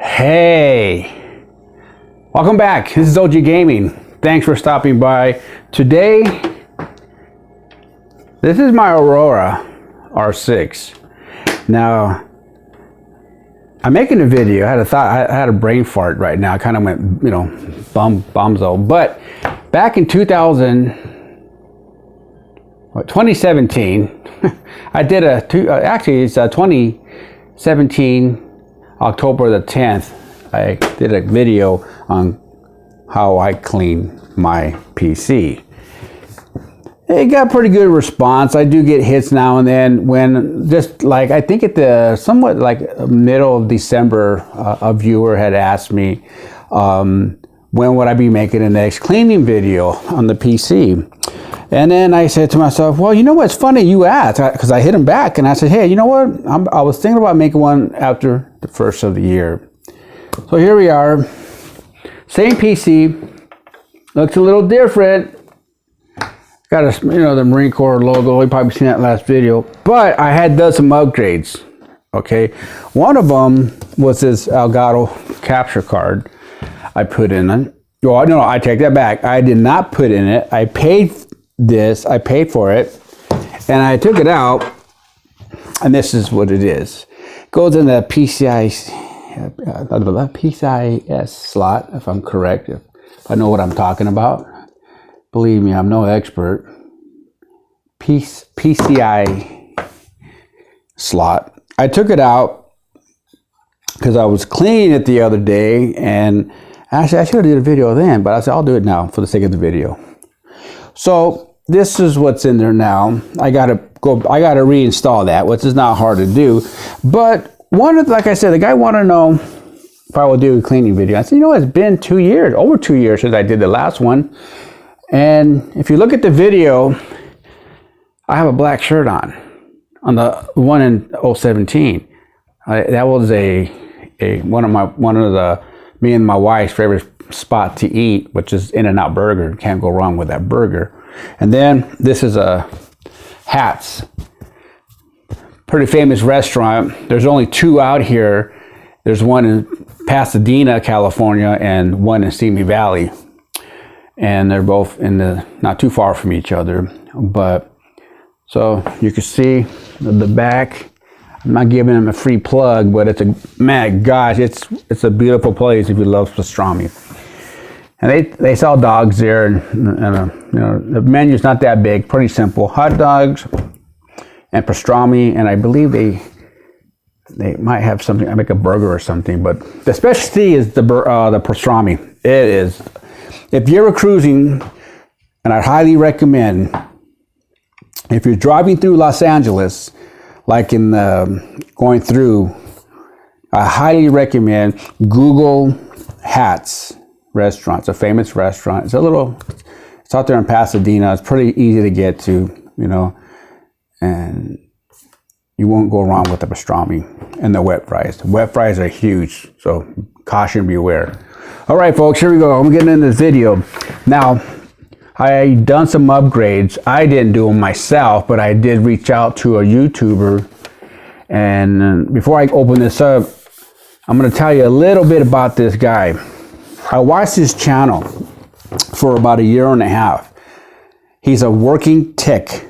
Hey, welcome back. This is OG Gaming. Thanks for stopping by. Today, this is my Aurora R6. Now, I'm making a video. I had a brain fart right now. I kind of went, bumzo. But back in 2017, I did actually it's 2017. October the 10th, I did a video on how I clean my PC. It got pretty good response. I do get hits now and then when just like, I think at the somewhat like middle of December, a viewer had asked me, when would I be making the next cleaning video on the PC? And then I said to myself, well, you know what's funny you asked, because I hit him back and I said, hey, you know what? I was thinking about making one after the first of the year. So here we are. Same PC. Looks a little different. Got the Marine Corps logo. You've probably seen that last video. But I had done some upgrades. Okay. One of them was this Elgato capture card I put in it. Well, no, I take that back. I did not put in it. I paid for it, and I took it out, and this is what it is. It goes in the PCIe slot, if I'm correct, if I know what I'm talking about. Believe me, I'm no expert. PCIe slot. I took it out because I was cleaning it the other day, and actually I should have did a video then, but I said I'll do it now for the sake of the video. So this is what's in there now. I gotta reinstall that, which is not hard to do. But like I said, the guy wanted to know if I would do a cleaning video. I said, it's been 2 years, over 2 years since I did the last one. And if you look at the video, I have a black shirt on the one in 2017. That was one of me and my wife's favorite spot to eat, which is In-N-Out Burger. Can't go wrong with that burger. And then this is a Hats, pretty famous restaurant. There's only two out here. There's one in Pasadena, California, and one in Simi Valley, and they're both not too far from each other. But so you can see the back. I'm not giving them a free plug, but it's a it's a beautiful place if you love pastrami. And they sell dogs there, and the menu's not that big, pretty simple. Hot dogs and pastrami, and I believe they might have something. I make a burger or something, but the specialty is the pastrami. It is. If you're ever cruising, and I highly recommend, if you're driving through Los Angeles, like going through, I highly recommend Google Hats restaurant. It's a famous restaurant. It's out there in Pasadena. It's pretty easy to get to, and you won't go wrong with the pastrami and the wet fries. The wet fries are huge, so caution, beware. All right, folks, here we go. I'm getting into this video. Now, I done some upgrades. I didn't do them myself, but I did reach out to a YouTuber. And before I open this up, I'm going to tell you a little bit about this guy. I watched his channel for about a year and a half. He's a working tech.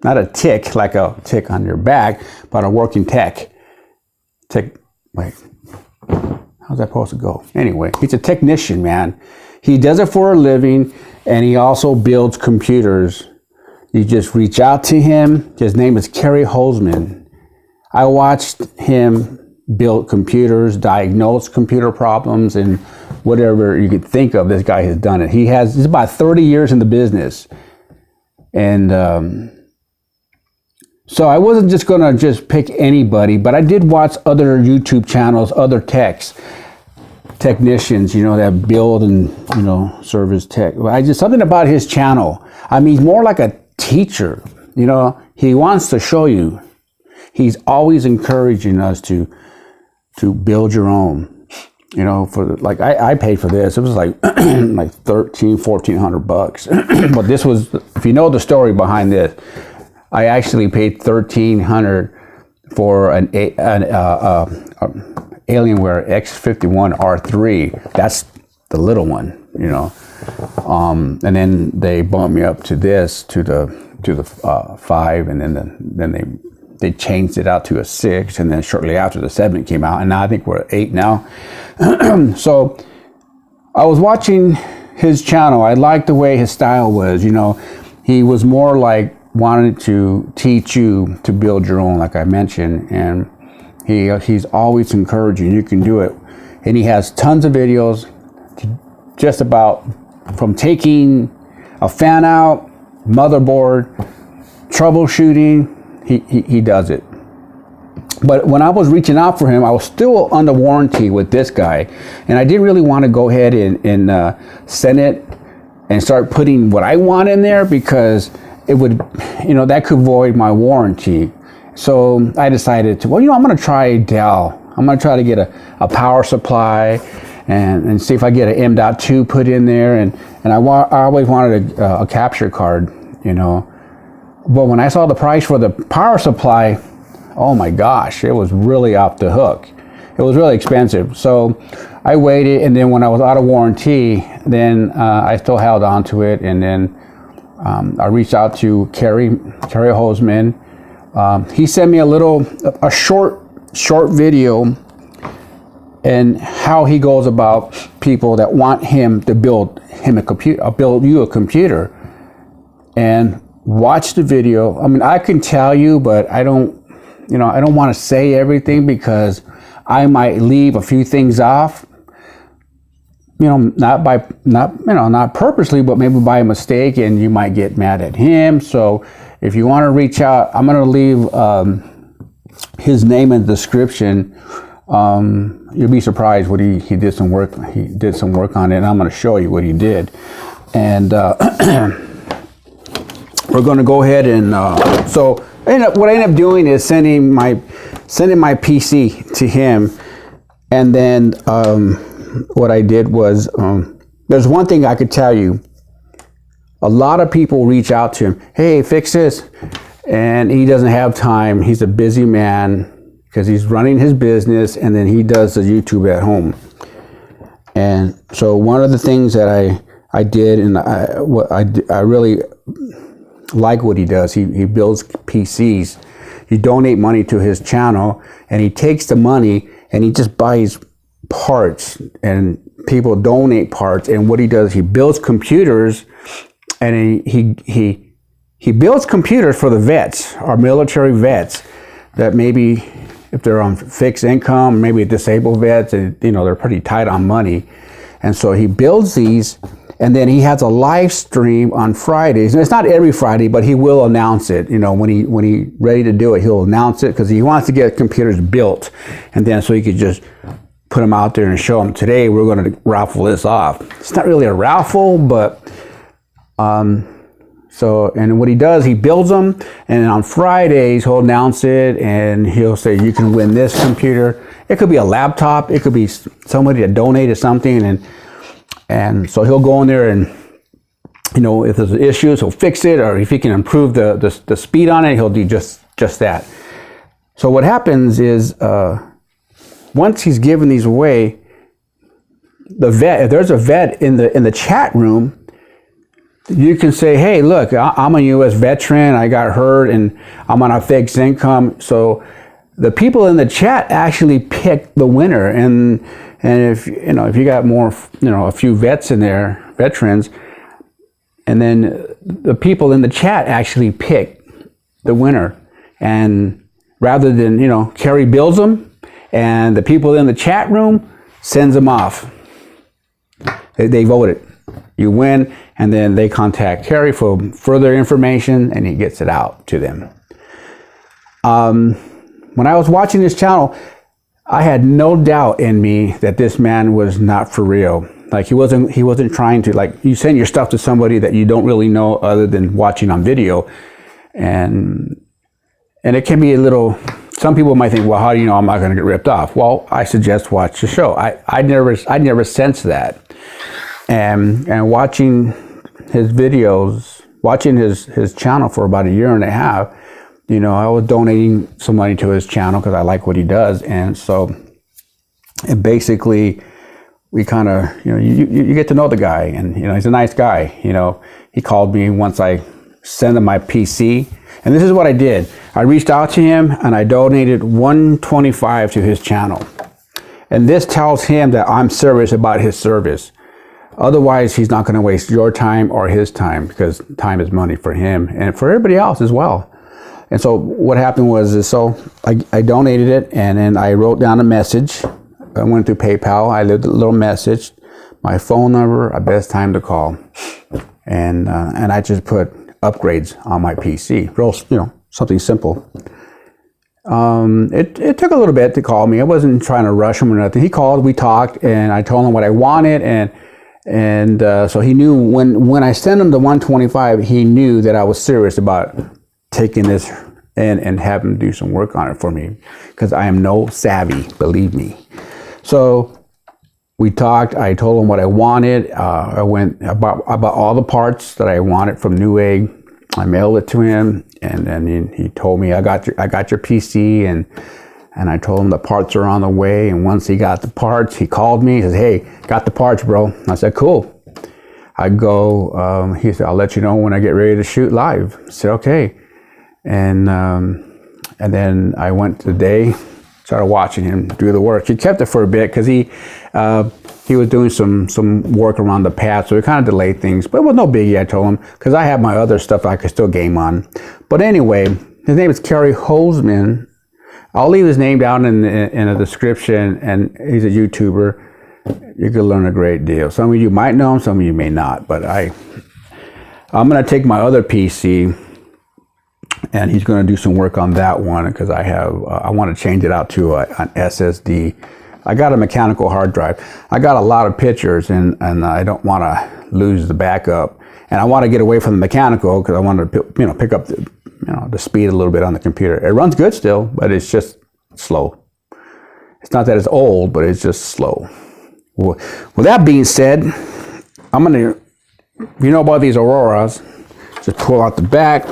Not a tick, like a tick on your back, but a working tech. Wait, how's that supposed to go? Anyway, he's a technician, man. He does it for a living, and he also builds computers. You just reach out to him. His name is Kerry Holzman. I watched him build computers, diagnose computer problems, and whatever you could think of, this guy has done it. He's about 30 years in the business. And so I wasn't just going to just pick anybody, but I did watch other YouTube channels, other technicians, that build and, service tech. Something about his channel. I mean, he's more like a teacher, he wants to show you. He's always encouraging us to build your own, I paid for this. It was like $1,400. But this was, if you know the story behind this, I actually paid $1,300 for an Alienware X51 R3. That's the little one, you know. And then they bumped me up to this, to the 5, and then they changed it out to a 6, and then shortly after the 7 came out, and now I think we're at 8 now. So I was watching his channel. I liked the way his style was, you know. He was more like wanted to teach you to build your own, like I mentioned, and he's always encouraging you can do it. And he has tons of videos just about from taking a fan out, motherboard, troubleshooting. He does it. But when I was reaching out for him, I was still under warranty with this guy, and I didn't really want to go ahead and send it and start putting what I want in there, because it would, you know, that could void my warranty. So I decided to, well, you know, I'm going to try Dell. I'm going to try to get a power supply and see if I get an M.2 put in there. And I always wanted a capture card, you know. But when I saw the price for the power supply, oh my gosh, it was really off the hook. It was really expensive. So I waited, and then when I was out of warranty, then I still held on to it. And then I reached out to Kerry Holzman. He sent me a short video, and how he goes about people that want him to build him a computer, build you a computer. And watch the video. I mean, I can tell you, but I don't want to say everything, because I might leave a few things off. You know, not purposely, but maybe by mistake, and you might get mad at him. So if you want to reach out, I'm going to leave his name in the description. You'll be surprised what he did some work. He did some work on it, and I'm going to show you what he did. And we're going to go ahead and so what I ended up doing is sending my PC to him, and then what I did was, there's one thing I could tell you. A lot of people reach out to him, hey, fix this, and he doesn't have time. He's a busy man because he's running his business, and then he does the YouTube at home. And so one of the things that I did, and I really like what he does. He builds PCs. You donate money to his channel, and he takes the money and he just buys parts, and people donate parts. And what he does, he builds computers, and he builds computers for the vets, our military vets, that maybe if they're on fixed income, maybe disabled vets, and you know, they're pretty tight on money. And so he builds these, and then he has a live stream on Fridays. And it's not every Friday, but he will announce it. You know, when he's ready to do it, he'll announce it, because he wants to get computers built. And then so he could just put them out there and show them, today we're going to raffle this off. It's not really a raffle, but so, and what he does, he builds them, and on Fridays he'll announce it, and he'll say, you can win this computer. It could be a laptop, it could be somebody that donated something, and so he'll go in there, and you know, if there's issues, he'll fix it, or if he can improve the speed on it, he'll do just that. So what happens is, once he's given these away, the vet, if there's a vet in the chat room, you can say, hey, look, I'm a U.S. veteran, I got hurt, and I'm on a fixed income. So the people in the chat actually pick the winner, and if you got more, a few vets in there, veterans, and then the people in the chat actually pick the winner. And rather than, Kerry builds them, and the people in the chat room sends them off. They vote it. You win, and then they contact Kerry for further information, and he gets it out to them. When I was watching this channel, I had no doubt in me that this man was not for real. Like he wasn't trying to, like, you send your stuff to somebody that you don't really know other than watching on video, and it can be a little. Some people might think, well, how do you know I'm not going to get ripped off? Well, I suggest watch the show. I never sensed that. And watching his videos, watching his channel for about 1.5 years, I was donating some money to his channel because I like what he does. And so And basically, we kind of, you get to know the guy, and he's a nice guy. He called me once I sent him my PC, and this is what I did. I reached out to him and I donated $125 to his channel, and this tells him that I'm serious about his service. Otherwise, he's not going to waste your time or his time, because time is money for him and for everybody else as well. And so what happened was, I donated it, and then I wrote down a message. I went through PayPal. I left a little message, my phone number, a best time to call, and I just put upgrades on my PC. Real, something simple. It took a little bit to call me. I wasn't trying to rush him or nothing. He called, we talked, and I told him what I wanted, and so he knew when I sent him the 125, he knew that I was serious about taking this and having him do some work on it for me, because I am no savvy, believe me. So we talked. I told him what I wanted. I went about all the parts that I wanted from Newegg. I mailed it to him, and then he told me, I got your PC, and I told him the parts are on the way. And once he got the parts, he called me. He says, "Hey, got the parts, bro." I said, "Cool." I go. He said, "I'll let you know when I get ready to shoot live." I said, "Okay." And then I went today, started watching him do the work. He kept it for a bit because he was doing some work around the pad, so it kind of delayed things. But it was no biggie, I told him, because I have my other stuff I could still game on. But anyway, his name is Kerry Holzman. I'll leave his name down in the description, and he's a YouTuber. You could learn a great deal. Some of you might know him, some of you may not. But I'm going to take my other PC, and he's going to do some work on that one, because I want to change it out to an SSD. I got a mechanical hard drive. I got a lot of pictures, and I don't want to lose the backup. And I want to get away from the mechanical, because I want to pick up the speed a little bit on the computer. It runs good still, but it's just slow. It's not that it's old, but it's just slow. Well, with that being said, I'm going to, about these Auroras, just pull out the back.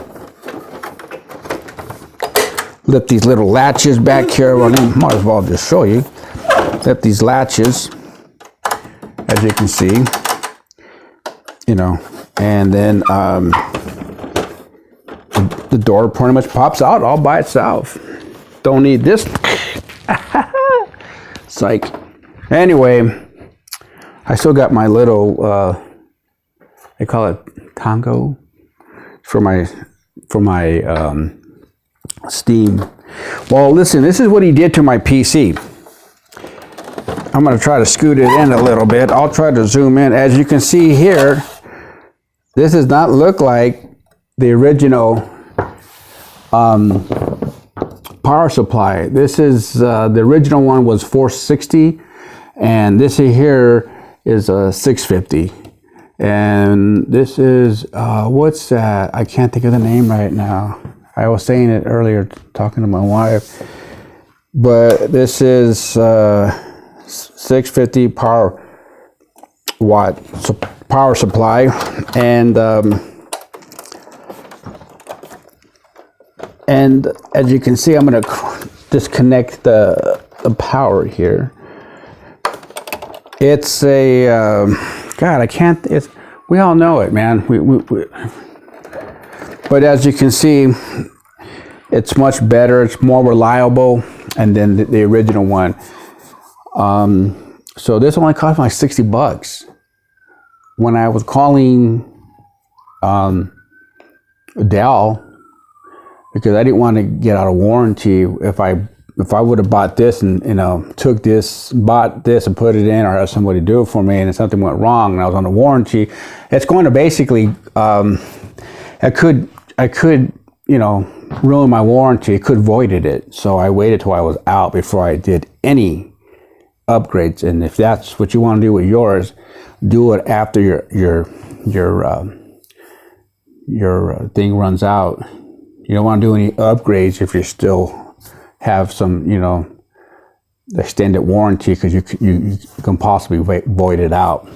Lift these little latches back here. Well, I might as well just show you. Lift these latches, as you can see, and then the door pretty much pops out all by itself. Don't need this. Psych. Anyway, I still got my little, they call it Tango, for my Steam. Well, listen, this is what he did to my PC. I'm going to try to scoot it in a little bit. I'll try to zoom in. As you can see here, this does not look like the original power supply. This is the original one was 460, and this here is a 650. And this is what's that? I can't think of the name right now. I was saying it earlier, talking to my wife, but this is 650 watt power supply, and as you can see, I'm going to disconnect the power here. It's a God, I can't. We all know it, man. But as you can see, it's much better. It's more reliable, and then the original one. So this only cost me like $60. When I was calling Dell, because I didn't want to get out of warranty, if I would have bought this and bought this and put it in, or have somebody do it for me, and if something went wrong and I was on a warranty, it's going to basically I could ruin my warranty. It could voided it. So I waited till I was out before I did any upgrades. And if that's what you want to do with yours, do it after your thing runs out. You don't want to do any upgrades if you still have some extended warranty, because you can possibly void out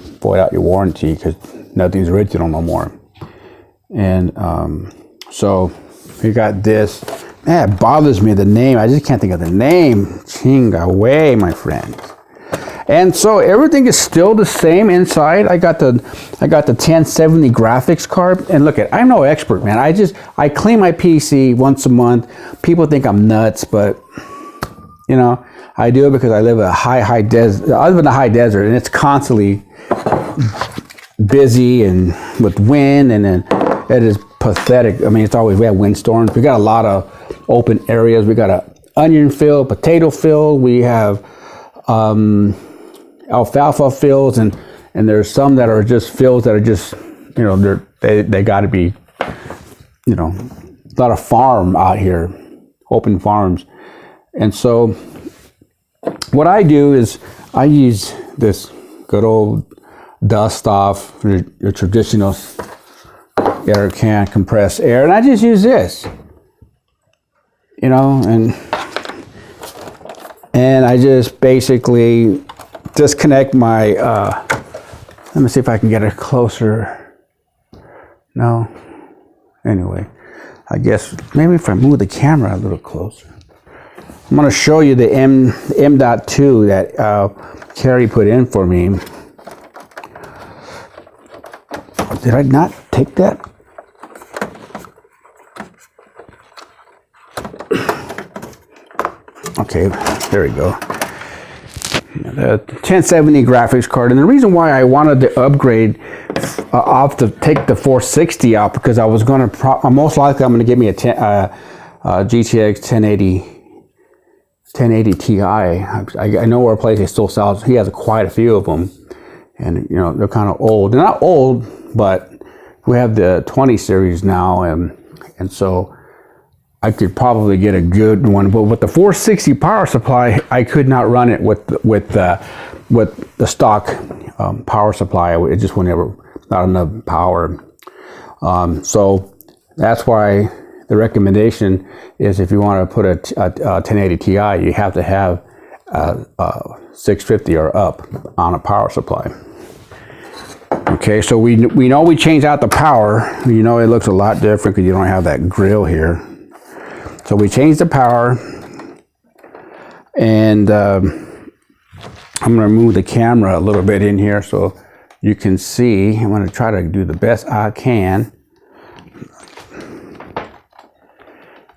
your warranty, because nothing's original no more. And so we got this. Man, it bothers me, the name. I just can't think of the name. Chinga way, my friend. And so everything is still the same inside. I got the 1070 graphics card, and look I'm no expert, man. I clean my PC once a month. People think I'm nuts, but you know, I do it because I live in a high desert. I live in a high desert, and it's constantly busy and with wind, and then it is pathetic. I mean, it's always, we have windstorms. We got a lot of open areas. We got a onion field, potato field. We have alfalfa fields, and there's some that are just fields that are just, you know, they got to be, you know, a lot of farm out here, open farms. And so what I do is I use this good old dust off, the traditional air can, compressed air, and I just use this, you know, and I just basically disconnect my, let me see if I can get it closer. No, anyway, I guess maybe if I move the camera a little closer. I'm going to show you the M.2 that Kerry put in for me. Did I not take that? Okay, there we go. The 1070 graphics card, and the reason why I wanted to upgrade take the 460 out, because I was going to most likely I'm going to give me a GTX 1080 Ti. I know where a place he still sells. He has quite a few of them, and you know, they're kind of old. They're not old, but we have the 20 series now, and so I could probably get a good one. But with the 460 power supply, I could not run it with the stock power supply. It just would never, not enough power. So that's why the recommendation is, if you want to put a 1080 Ti, you have to have 650 or up on a power supply. Okay, so we know we changed out the power. You know, it looks a lot different because you don't have that grill here. So we changed the power, and I'm going to move the camera a little bit in here so you can see. I'm going to try to do the best I can.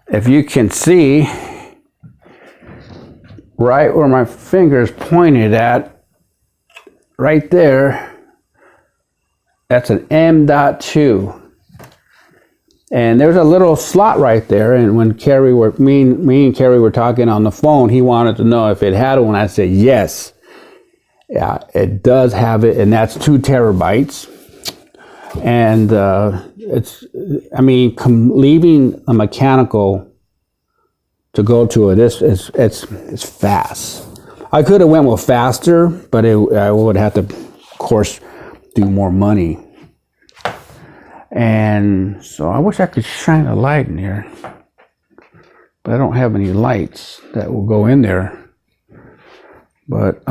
If you can see right where my finger is pointed at, right there, that's an M.2. And there's a little slot right there, and when me and Kerry were talking on the phone, he wanted to know if it had one. I said yes. Yeah, it does have it, and that's 2 terabytes. And I mean, leaving a mechanical to go to it's fast. I could have went with faster, but I would have to, of course, do more money. And so I wish I could shine a light in here, but I don't have any lights that will go in there. But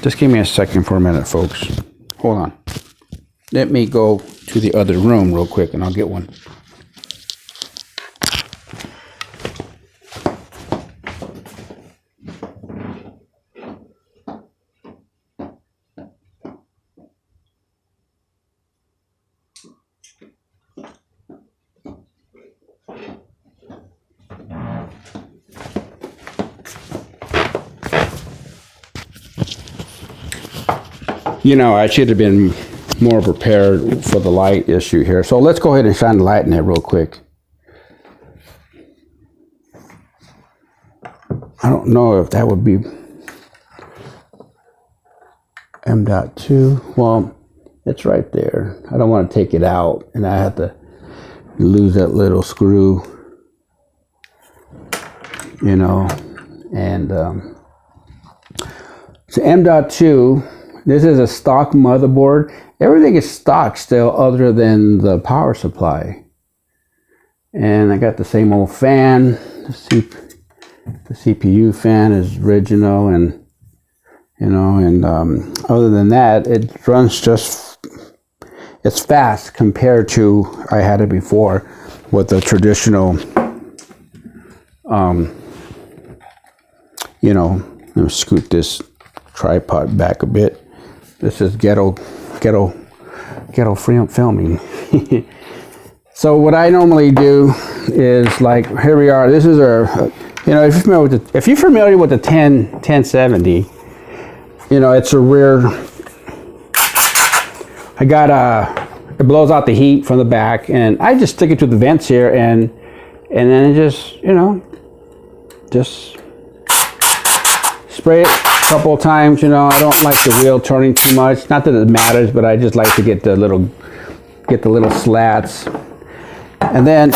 just give me a second for a minute, folks. Hold on. Let me go to the other room real quick, and I'll get one. You know, I should have been more prepared for the light issue here. So let's go ahead and shine the light in there real quick. I don't know if that would be M.2. Well, it's right there. I don't want to take it out, and I have to lose that little screw, you know. And so M.2. This is a stock motherboard. Everything is stock still, other than the power supply. And I got the same old fan. The CPU fan is original, and you know, and other than that, it runs it's fast compared to, I had it before with the traditional, you know, let me scoot this tripod back a bit. This is ghetto filming. So what I normally do is, like, here we are. This is our, you know, if you're familiar with the 1070, you know, it's a rear. I got it blows out the heat from the back, and I just stick it to the vents here, and then it just, you know, just spray it a couple of times. You know, I don't like the wheel turning too much. Not that it matters, but I just like to get the little slats. And then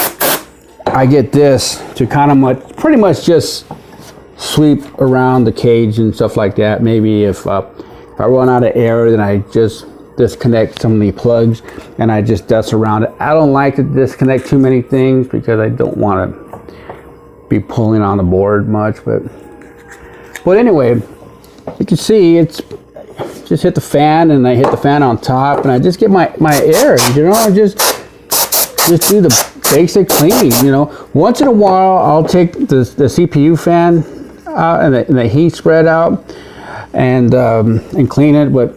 I get this to kind of pretty much just sweep around the cage and stuff like that. Maybe if I run out of air, then I just disconnect some of the plugs and I just dust around it. I don't like to disconnect too many things because I don't want to be pulling on the board much. But anyway, you can see it's just hit the fan, and I hit the fan on top, and I just get my air, you know, just do the basic cleaning. You know, once in a while I'll take the CPU fan out and the heat spread out and clean it, but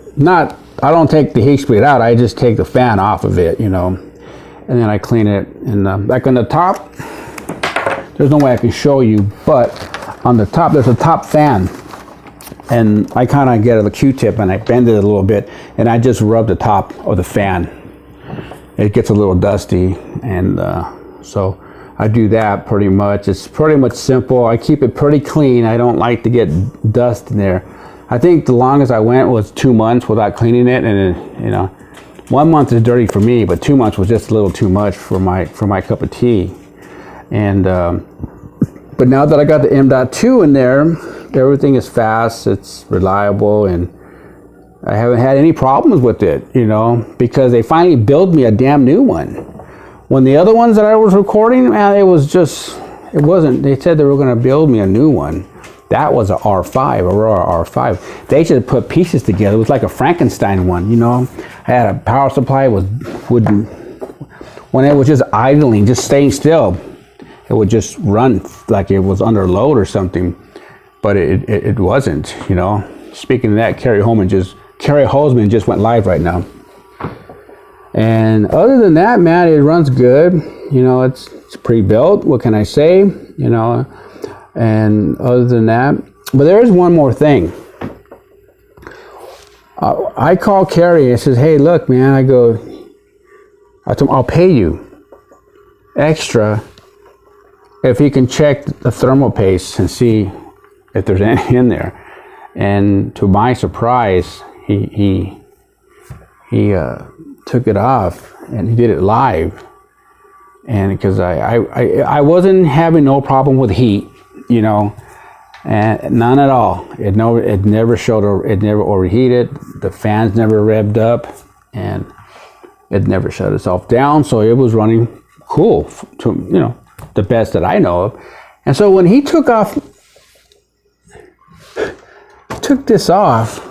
I don't take the heat spread out. I just take the fan off of it, you know, and then I clean it. And like on the top, there's no way I can show you, but on the top there's a top fan, and I kind of get a Q-tip and I bend it a little bit, and I just rub the top of the fan. It gets a little dusty, and so I do that pretty much. It's pretty much simple. I keep it pretty clean. I don't like to get dust in there. I think the longest I went was 2 months without cleaning it, and then, you know, 1 month is dirty for me, but 2 months was just a little too much for my cup of tea. And but now that I got the M.2 in there, everything is fast, it's reliable, and I haven't had any problems with it, you know, because they finally built me a damn new one. When the other ones that I was recording, man, it wasn't, they said they were going to build me a new one. That was an R5, Aurora R5. They just put pieces together. It was like a Frankenstein one, you know. I had a power supply, when it was just idling, just staying still, it would just run like it was under load or something. But it wasn't, you know. Speaking of that, Kerry Holzman just went live right now. And other than that, man, it runs good. You know, it's pre-built. What can I say? You know, and other than that, but there is one more thing. I call Kerry and says, "Hey, look, man," I told him, "I'll pay you extra if he can check the thermal paste and see if there's any in there." And to my surprise, he took it off, and he did it live. And because I wasn't having no problem with heat, you know, and none at all. It never overheated. The fans never revved up, and it never shut itself down. So it was running cool, to, you know, the best that I know of. And so when he took this off,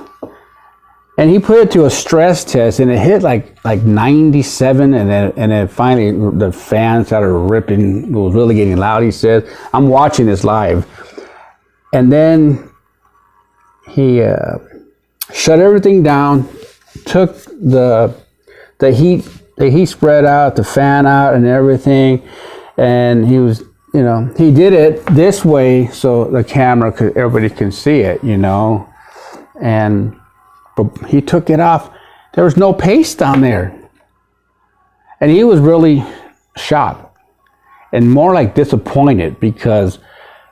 and he put it to a stress test, and it hit like 97, and then finally the fan started ripping. It was really getting loud, he said. I'm watching this live. And then he shut everything down, took the heat spread out, the fan out and everything, and he was, you know, he did it this way so the camera everybody can see it, you know. But he took it off. There was no paste on there. And he was really shocked and more like disappointed because,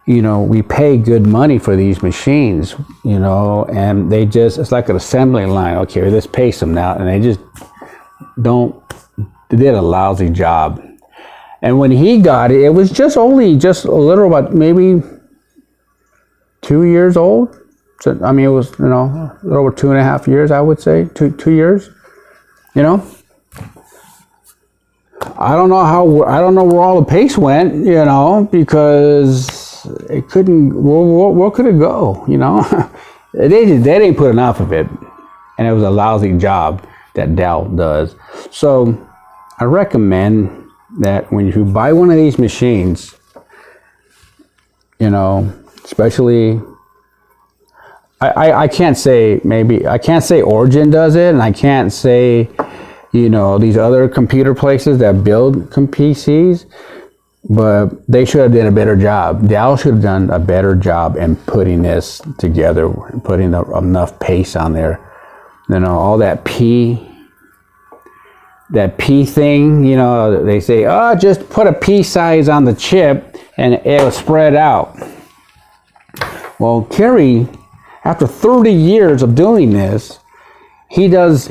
you know, we pay good money for these machines, you know, and it's like an assembly line. Okay, let's paste them now. And they did a lousy job. And when he got it, it was just a little about maybe 2 years old. So, I mean, it was, you know, a little over 2.5 years, I would say, 2 years, you know. I don't know where all the paste went, you know, because it couldn't, where could it go, you know? they didn't put enough of it, and it was a lousy job that Dell does. So I recommend that when you buy one of these machines, you know, especially I can't say, I can't say Origin does it, and I can't say, you know, these other computer places that build PCs, but they should have done a better job. Dell should have done a better job in putting this together, putting enough paste on there. You know, all that P thing, you know, they say, oh, just put a P size on the chip and it'll spread out. Well, Kerry, after 30 years of doing this, he puts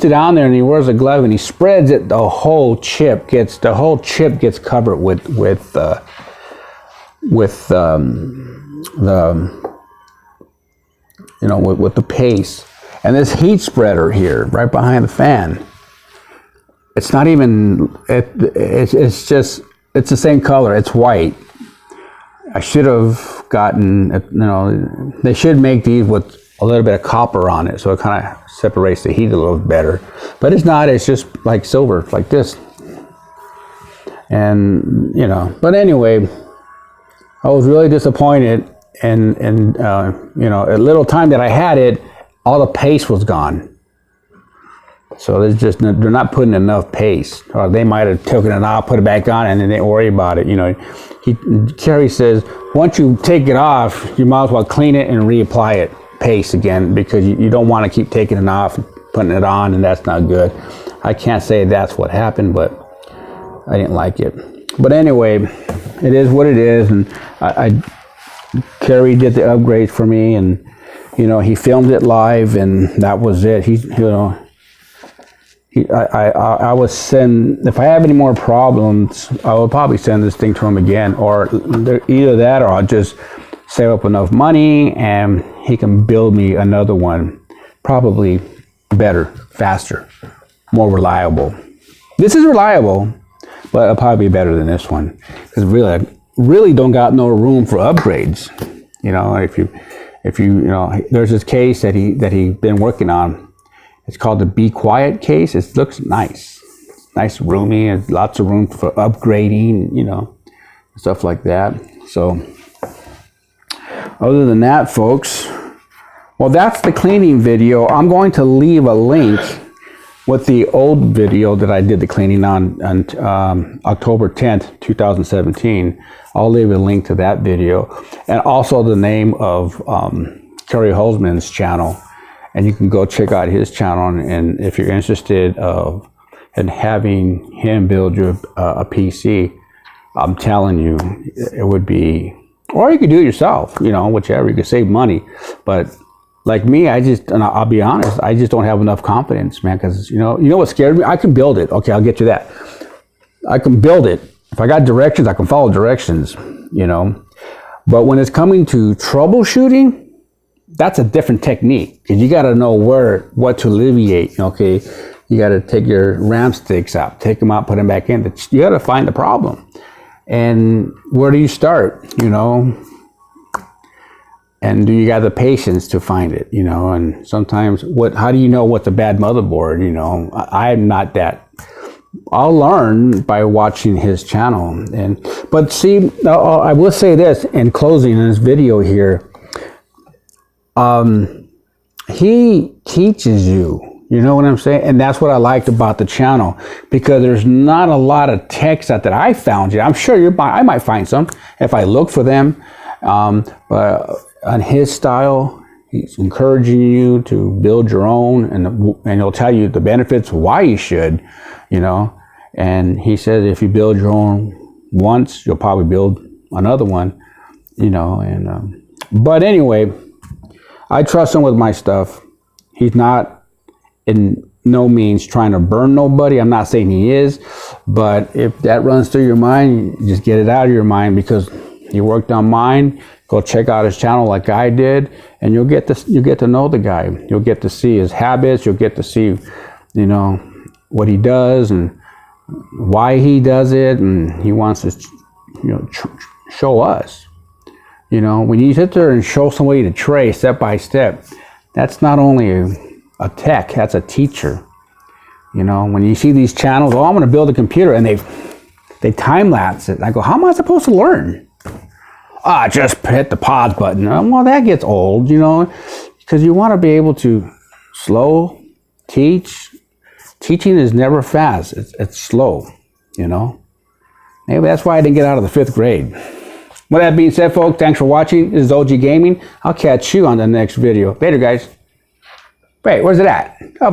it on there and he wears a glove and he spreads it. The whole chip gets covered with the paste. And this heat spreader here, right behind the fan, it's not even. It's the same color. It's white. I should have gotten, you know, they should make these with a little bit of copper on it, so it kind of separates the heat a little better. But it's not, it's just like silver, like this. And, you know, but anyway, I was really disappointed, and you know, a little time that I had it, all the paste was gone. So they're not putting enough paste, or they might have taken it off, put it back on, and then they worry about it. You know, Kerry says once you take it off, you might as well clean it and reapply it paste again, because you don't want to keep taking it off and putting it on, and that's not good. I can't say that's what happened, but I didn't like it. But anyway, it is what it is, and Kerry did the upgrades for me, and you know, he filmed it live, and that was it. I would send, if I have any more problems, I will probably send this thing to him again, or either that, or I'll just save up enough money and he can build me another one, probably better, faster, more reliable. This is reliable, but it'll probably be better than this one, because really don't got no room for upgrades. You know, if you know, there's this case that he been working on. It's called the Be Quiet case. It looks nice, roomy, and lots of room for upgrading, you know, stuff like that. So other than that, folks, well, that's the cleaning video. I'm going to leave a link with the old video that I did the cleaning on October 10th, 2017. I'll leave a link to that video, and also the name of Kerry Holzman's channel. And you can go check out his channel, and if you're interested in having him build you a PC, I'm telling you, it would be, or you could do it yourself, you know, whichever. You could save money. But like me, and I'll be honest, I just don't have enough confidence, man, because you know what scared me? I can build it. Okay, I'll get to that. I can build it. If I got directions, I can follow directions, you know. But when it's coming to troubleshooting, that's a different technique, because you got to know what to alleviate. Okay, you got to take your RAM sticks out, take them out, put them back in. You got to find the problem, and where do you start? You know, and do you got the patience to find it? You know, and sometimes how do you know what's a bad motherboard? You know, I'm not that. I'll learn by watching his channel, but see, I will say this in closing in this video here. He teaches you, you know what I'm saying? And that's what I liked about the channel, because there's not a lot of texts that I found yet. I'm sure I might find some if I look for them. But on his style, he's encouraging you to build your own, and he'll tell you the benefits, why you should, you know. And he says if you build your own once, you'll probably build another one, you know. And but anyway, I trust him with my stuff. He's not in no means trying to burn nobody. I'm not saying he is, but if that runs through your mind, you just get it out of your mind, because he worked on mine. Go check out his channel like I did, and you'll get to know the guy. You'll get to see his habits. You'll get to see, you know, what he does and why he does it, and he wants to, you know, show us. You know, when you sit there and show somebody the tray step by step, that's not only a tech, that's a teacher. You know, when you see these channels, oh, I'm going to build a computer, and they time lapse it. I go, how am I supposed to learn? just hit the pause button. Well, that gets old, you know, because you want to be able to slow teach. Teaching is never fast. It's slow, you know. Maybe that's why I didn't get out of the 5th grade. With that being said, folks, thanks for watching. This is OG Gaming. I'll catch you on the next video. Later, guys. Wait, where's it at? Oh,